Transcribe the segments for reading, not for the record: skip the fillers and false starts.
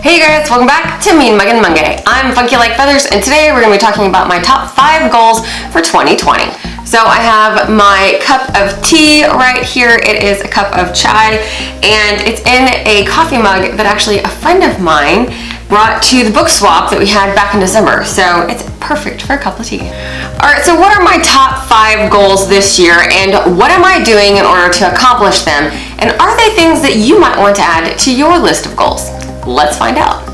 Hey guys, welcome back to Mean Muggin Monday. I'm Funky Like Feathers, and today we're going to be talking about my top 5 goals for 2020. So I have my cup of tea right here. It is a cup of chai, and it's in a coffee mug that actually a friend of mine brought to the book swap that we had back in December. So it's perfect for a cup of tea. Alright, so what are my top 5 goals this year, and what am I doing in order to accomplish them? And are they things that you might want to add to your list of goals? Let's find out.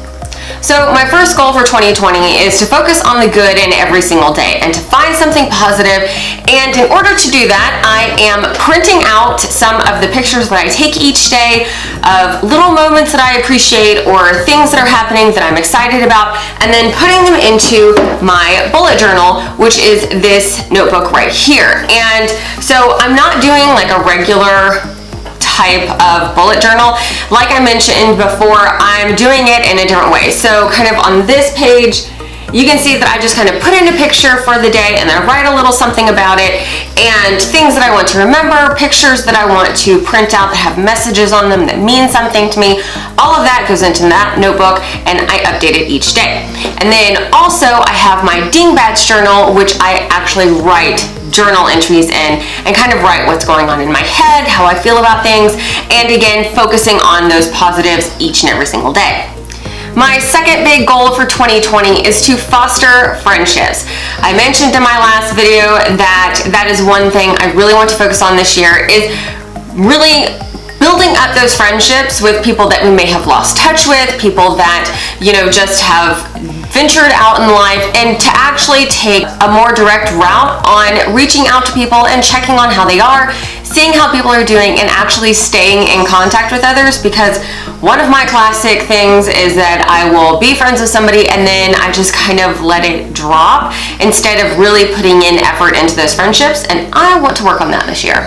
So my first goal for 2020 is to focus on the good in every single day and to find something positive. And in order to do that, I am printing out some of the pictures that I take each day of little moments that I appreciate or things that are happening that I'm excited about, and then putting them into my bullet journal, which is this notebook right here. And so I'm not doing like a regular type of bullet journal. Like I mentioned before, I'm doing it in a different way. So kind of on this page, you can see that I just kind of put in a picture for the day and I write a little something about it and things that I want to remember, pictures that I want to print out that have messages on them that mean something to me. All of that goes into that notebook and I update it each day. And then also I have my Dingbats journal, which I actually write journal entries in and kind of write what's going on in my head, how I feel about things, and again, focusing on those positives each and every single day. My second big goal for 2020 is to foster friendships. I mentioned in my last video that is one thing I really want to focus on this year, is really building up those friendships with people that we may have lost touch with, people that, just have ventured out in life, and to actually take a more direct route on reaching out to people and checking on how they are, seeing how people are doing, and actually staying in contact with others. Because one of my classic things is that I will be friends with somebody and then I just kind of let it drop instead of really putting in effort into those friendships, and I want to work on that this year.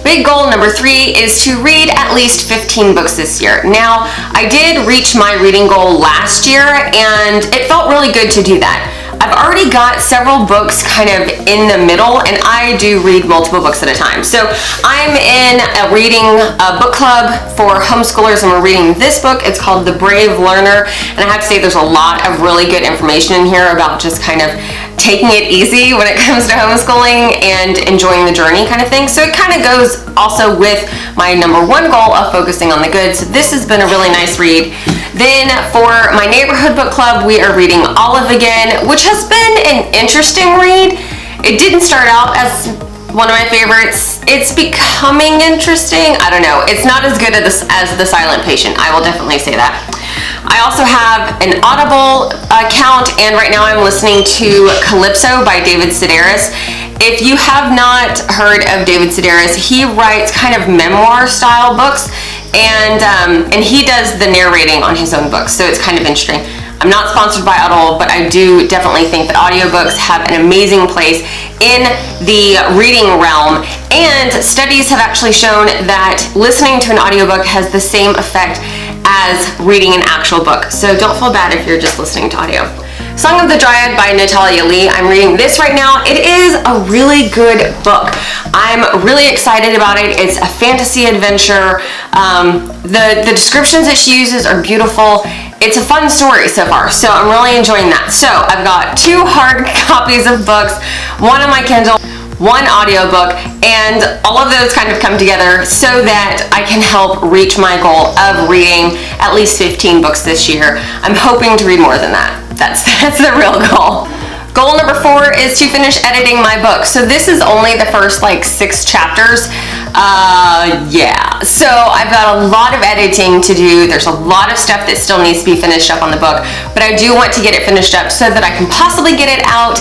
Big goal number 3 is to read at least 15 books this year. Now, I did reach my reading goal last year and it felt really good to do that. I've already got several books kind of in the middle, and I do read multiple books at a time. So I'm in a reading book club for homeschoolers, and we're reading this book. It's called The Brave Learner, and I have to say there's a lot of really good information in here about just kind of taking it easy when it comes to homeschooling and enjoying the journey kind of thing. So it kind of goes also with my number 1 goal of focusing on the good. So this has been a really nice read. Then for my neighborhood book club, we are reading Olive again, which has been an interesting read. It didn't start out as one of my favorites. It's becoming interesting. I don't know. It's not as good as The Silent Patient. I will definitely say that. I also have an Audible account, and right now I'm listening to Calypso by David Sedaris. If you have not heard of David Sedaris, he writes kind of memoir style books, and he does the narrating on his own books, so it's kind of interesting. I'm not sponsored by Audible, but I do definitely think that audiobooks have an amazing place in the reading realm, and studies have actually shown that listening to an audiobook has the same effect as reading an actual book. So don't feel bad if you're just listening to audio. Song of the Dryad by Natalia Lee. I'm reading this right now. It is a really good book. I'm really excited about it. It's a fantasy adventure. The descriptions that she uses are beautiful. It's a fun story so far, so I'm really enjoying that. So I've got 2 hard copies of books, 1 on my Kindle, 1 audiobook, and all of those kind of come together so that I can help reach my goal of reading at least 15 books this year. I'm hoping to read more than that. That's the real goal. Goal number 4 is to finish editing my book. So this is only the first 6 chapters. So I've got a lot of editing to do. There's a lot of stuff that still needs to be finished up on the book, but I do want to get it finished up so that I can possibly get it out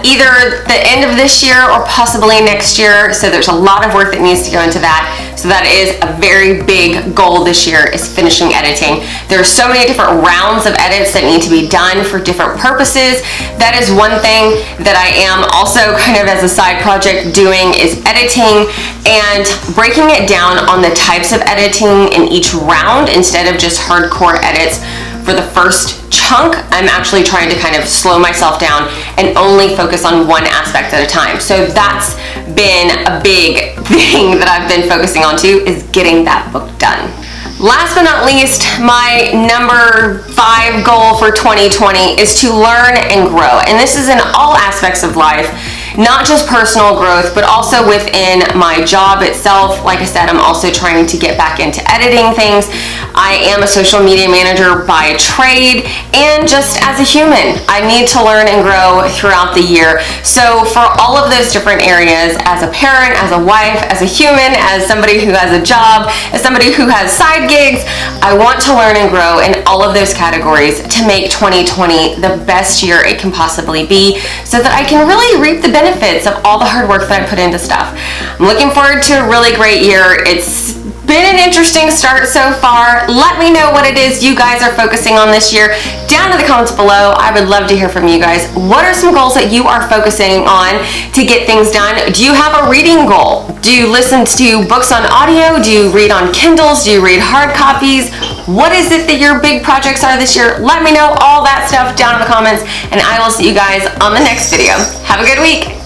either the end of this year or possibly next year. So there's a lot of work that needs to go into that. So that is a very big goal this year, is finishing editing. There are so many different rounds of edits that need to be done for different purposes. That is one thing that I am also kind of as a side project doing, is editing and breaking it down on the types of editing in each round instead of just hardcore edits. For the first chunk, I'm actually trying to kind of slow myself down and only focus on one aspect at a time. So that's been a big thing that I've been focusing on too, is getting that book done. Last but not least, my number 5 goal for 2020 is to learn and grow. And this is in all aspects of life, not just personal growth, but also within my job itself. Like I said, I'm also trying to get back into editing things. I am a social media manager by trade, and just as a human, I need to learn and grow throughout the year. So for all of those different areas, as a parent, as a wife, as a human, as somebody who has a job, as somebody who has side gigs, I want to learn and grow in all of those categories to make 2020 the best year it can possibly be, so that I can really reap the benefits of all the hard work that I put into stuff. I'm looking forward to a really great year. It's been an interesting start so far. Let me know what it is you guys are focusing on this year down in the comments below. I would love to hear from you guys. What are some goals that you are focusing on to get things done? Do you have a reading goal? Do you listen to books on audio? Do you read on Kindles? Do you read hard copies? What is it that your big projects are this year? Let me know all that stuff down in the comments, and I will see you guys on the next video. Have a good week.